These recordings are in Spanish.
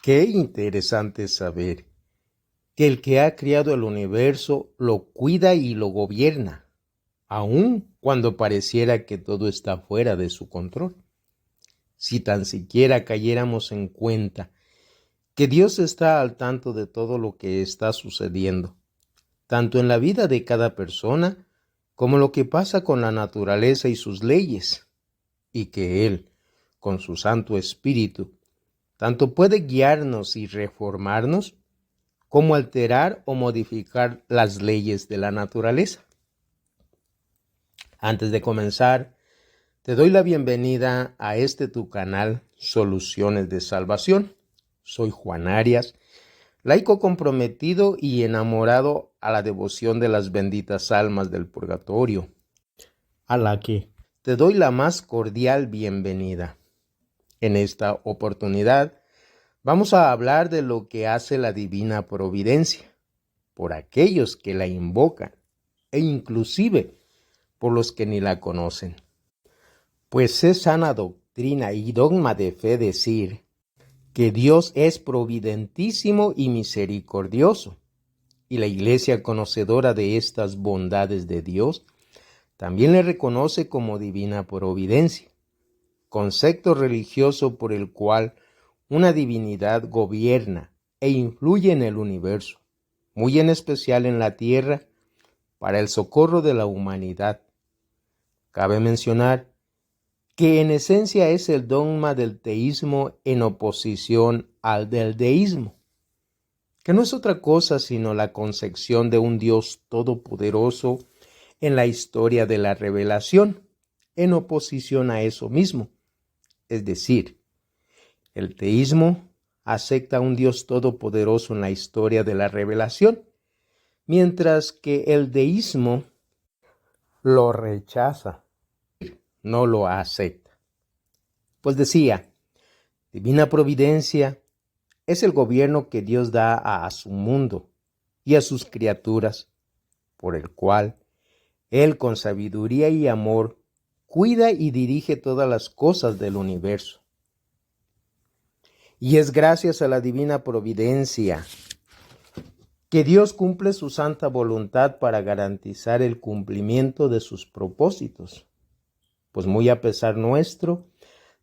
Qué interesante saber que el que ha creado el universo lo cuida y lo gobierna, aun cuando pareciera que todo está fuera de su control. Si tan siquiera cayéramos en cuenta que Dios está al tanto de todo lo que está sucediendo, tanto en la vida de cada persona como lo que pasa con la naturaleza y sus leyes, y que Él, con su Santo Espíritu, tanto puede guiarnos y reformarnos, como alterar o modificar las leyes de la naturaleza. Antes de comenzar, te doy la bienvenida a tu canal Soluciones de Salvación. Soy Juan Arias, laico comprometido y enamorado a la devoción de las benditas almas del purgatorio, a la que te doy la más cordial bienvenida. En esta oportunidad vamos a hablar de lo que hace la divina providencia por aquellos que la invocan e inclusive por los que ni la conocen. Pues es sana doctrina y dogma de fe decir que Dios es providentísimo y misericordioso, y la Iglesia, conocedora de estas bondades de Dios, también le reconoce como divina providencia, concepto religioso por el cual una divinidad gobierna e influye en el universo, muy en especial en la tierra, para el socorro de la humanidad. Cabe mencionar que en esencia es el dogma del teísmo en oposición al del deísmo, que no es otra cosa sino la concepción de un Dios todopoderoso en la historia de la revelación, en oposición a eso mismo. Es decir, el teísmo acepta a un Dios todopoderoso en la historia de la revelación, mientras que el deísmo lo rechaza, no lo acepta. Pues decía, divina providencia es el gobierno que Dios da a su mundo y a sus criaturas, por el cual Él con sabiduría y amor cuida y dirige todas las cosas del universo. Y es gracias a la divina providencia que Dios cumple su santa voluntad para garantizar el cumplimiento de sus propósitos. Pues muy a pesar nuestro,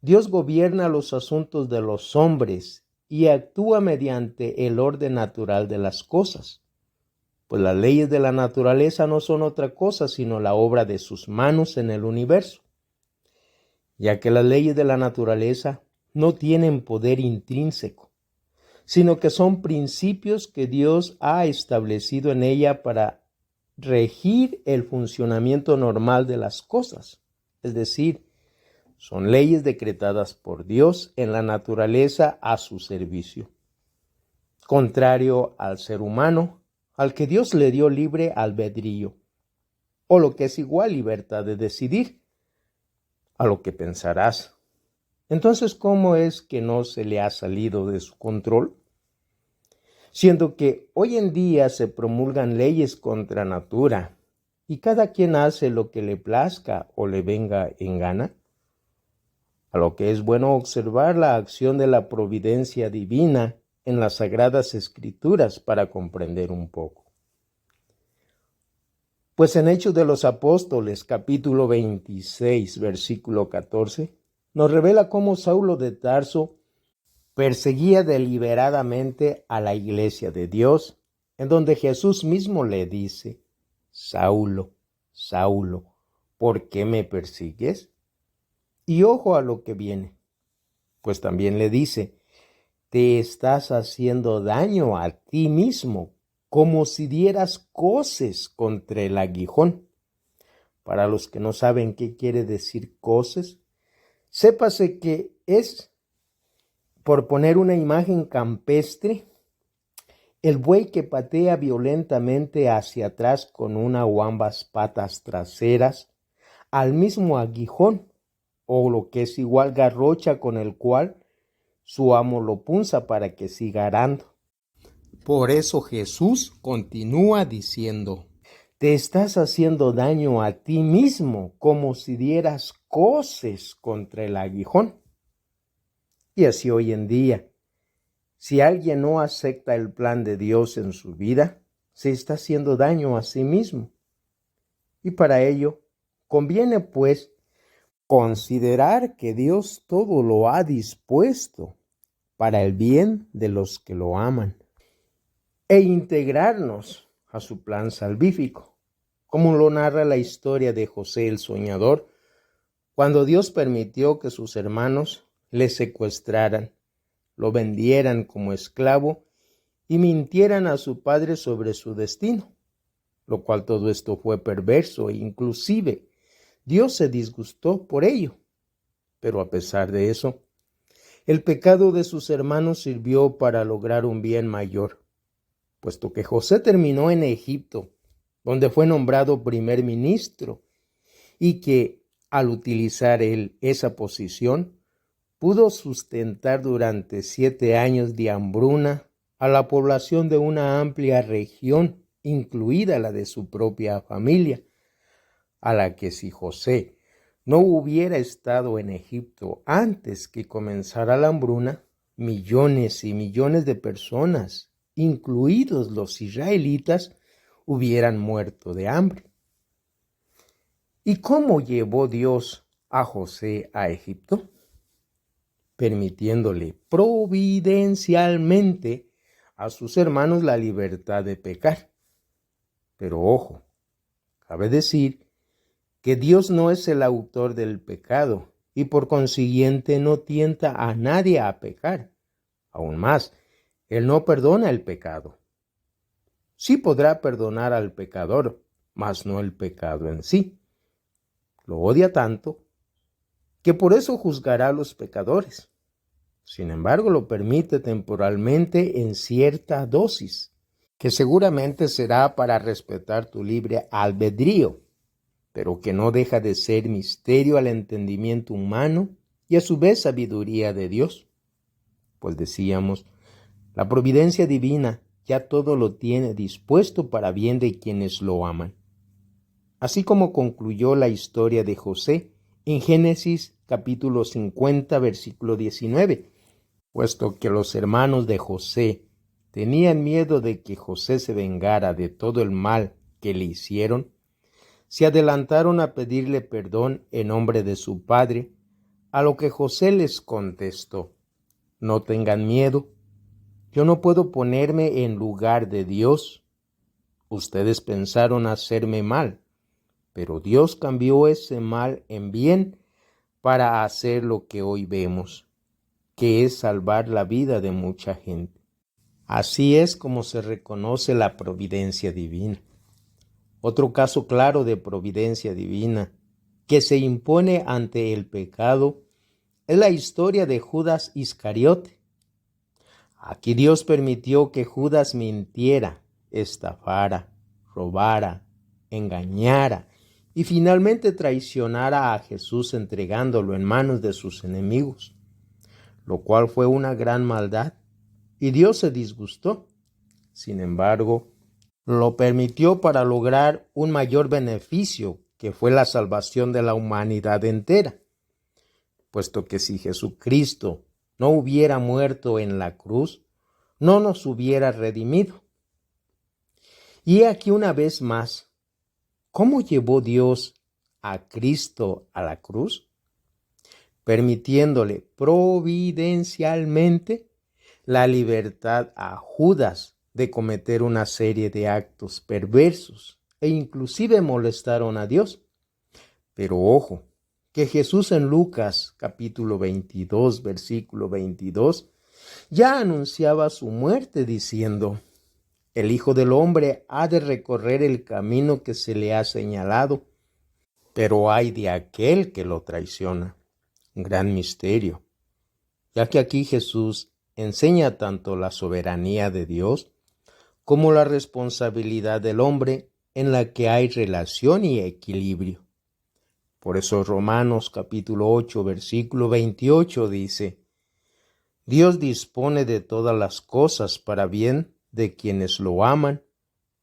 Dios gobierna los asuntos de los hombres y actúa mediante el orden natural de las cosas. Pues las leyes de la naturaleza no son otra cosa sino la obra de sus manos en el universo, ya que las leyes de la naturaleza no tienen poder intrínseco, sino que son principios que Dios ha establecido en ella para regir el funcionamiento normal de las cosas, es decir, son leyes decretadas por Dios en la naturaleza a su servicio, contrario al ser humano, al que Dios le dio libre albedrío, o lo que es igual libertad de decidir, a lo que pensarás. Entonces, ¿cómo es que no se le ha salido de su control? Siendo que hoy en día se promulgan leyes contra natura y cada quien hace lo que le plazca o le venga en gana, a lo que es bueno observar la acción de la providencia divina en las Sagradas Escrituras para comprender un poco. Pues en Hechos de los Apóstoles, capítulo 26, versículo 14, nos revela cómo Saulo de Tarso perseguía deliberadamente a la iglesia de Dios, en donde Jesús mismo le dice: Saulo, Saulo, ¿por qué me persigues? Y ojo a lo que viene, pues también le dice: te estás haciendo daño a ti mismo, como si dieras coces contra el aguijón. Para los que no saben qué quiere decir coces, sépase que es, por poner una imagen campestre, el buey que patea violentamente hacia atrás con una o ambas patas traseras al mismo aguijón, o lo que es igual garrocha con el cual su amo lo punza para que siga arando. Por eso Jesús continúa diciendo: te estás haciendo daño a ti mismo, como si dieras coces contra el aguijón. Y así hoy en día, Si alguien no acepta el plan de Dios en su vida, se está haciendo daño a sí mismo. Y para ello, conviene pues considerar que Dios todo lo ha dispuesto para el bien de los que lo aman e integrarnos a su plan salvífico, como lo narra la historia de José el soñador, cuando Dios permitió que sus hermanos le secuestraran, lo vendieran como esclavo y mintieran a su padre sobre su destino, lo cual todo esto fue perverso e inclusive Dios se disgustó por ello. Pero a pesar de eso, el pecado de sus hermanos sirvió para lograr un bien mayor, puesto que José terminó en Egipto, donde fue nombrado primer ministro, y que al utilizar él esa posición, pudo sustentar durante 7 años de hambruna a la población de una amplia región, incluida la de su propia familia, a la que si José no hubiera estado en Egipto antes que comenzara la hambruna, millones y millones de personas, incluidos los israelitas, hubieran muerto de hambre. ¿Y cómo llevó Dios a José a Egipto? Permitiéndole providencialmente a sus hermanos la libertad de pecar. Pero ojo, cabe decir que Dios no es el autor del pecado y por consiguiente no tienta a nadie a pecar. Aún más, Él no perdona el pecado. Sí podrá perdonar al pecador, mas no el pecado en sí. Lo odia tanto que por eso juzgará a los pecadores. Sin embargo, lo permite temporalmente en cierta dosis, que seguramente será para respetar tu libre albedrío, pero que no deja de ser misterio al entendimiento humano y a su vez sabiduría de Dios. Pues decíamos, la providencia divina ya todo lo tiene dispuesto para bien de quienes lo aman. Así como concluyó la historia de José en Génesis capítulo 50, versículo 19, puesto que los hermanos de José tenían miedo de que José se vengara de todo el mal que le hicieron, se adelantaron a pedirle perdón en nombre de su padre, a lo que José les contestó: no tengan miedo, yo no puedo ponerme en lugar de Dios. Ustedes pensaron hacerme mal, pero Dios cambió ese mal en bien para hacer lo que hoy vemos, que es salvar la vida de mucha gente. Así es como se reconoce la providencia divina. Otro caso claro de providencia divina que se impone ante el pecado es la historia de Judas Iscariote. Aquí Dios permitió que Judas mintiera, estafara, robara, engañara y finalmente traicionara a Jesús entregándolo en manos de sus enemigos, lo cual fue una gran maldad y Dios se disgustó. Sin embargo, lo permitió para lograr un mayor beneficio, que fue la salvación de la humanidad entera, puesto que si Jesucristo no hubiera muerto en la cruz, no nos hubiera redimido. Y aquí una vez más, ¿cómo llevó Dios a Cristo a la cruz? Permitiéndole providencialmente la libertad a Judas de cometer una serie de actos perversos e inclusive molestaron a Dios. Pero ojo, que Jesús en Lucas capítulo 22, versículo 22, ya anunciaba su muerte diciendo: el Hijo del Hombre ha de recorrer el camino que se le ha señalado, pero ay de aquel que lo traiciona. Gran misterio, ya que aquí Jesús enseña tanto la soberanía de Dios como la responsabilidad del hombre en la que hay relación y equilibrio. Por eso Romanos capítulo 8, versículo 28 dice: Dios dispone de todas las cosas para bien de quienes lo aman,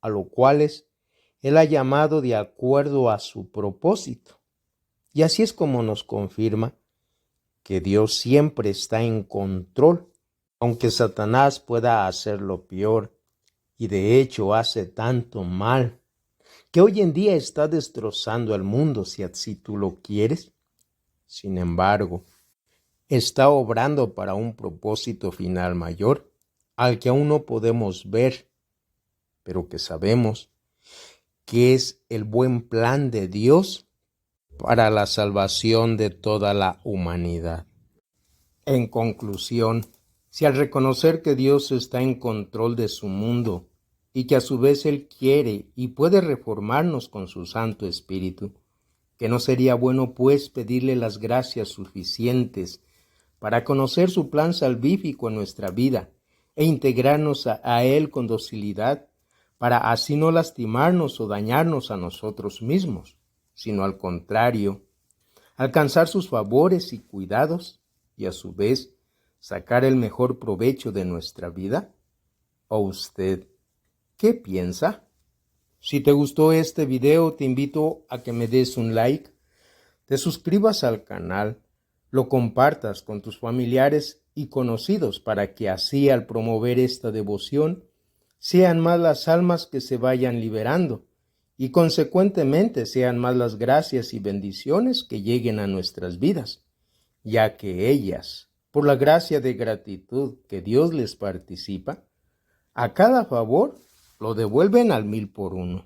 a los cuales Él ha llamado de acuerdo a su propósito. Y así es como nos confirma que Dios siempre está en control Aunque Satanás pueda hacerlo peor, y de hecho hace tanto mal, que hoy en día está destrozando al mundo si así tú lo quieres, sin embargo, está obrando para un propósito final mayor, al que aún no podemos ver, pero que sabemos que es el buen plan de Dios para la salvación de toda la humanidad. En conclusión, si al reconocer que Dios está en control de su mundo y que a su vez Él quiere y puede reformarnos con su Santo Espíritu, ¿que no sería bueno pues pedirle las gracias suficientes para conocer su plan salvífico en nuestra vida e integrarnos a Él con docilidad, para así no lastimarnos o dañarnos a nosotros mismos, sino al contrario, alcanzar sus favores y cuidados y a su vez sacar el mejor provecho de nuestra vida? ¿O usted qué piensa? Si te gustó este video, te invito a que me des un like, te suscribas al canal, lo compartas con tus familiares y conocidos para que así al promover esta devoción sean más las almas que se vayan liberando y consecuentemente sean más las gracias y bendiciones que lleguen a nuestras vidas, ya que ellas, por la gracia de gratitud que Dios les participa, a cada favor lo devuelven al 1000 por 1.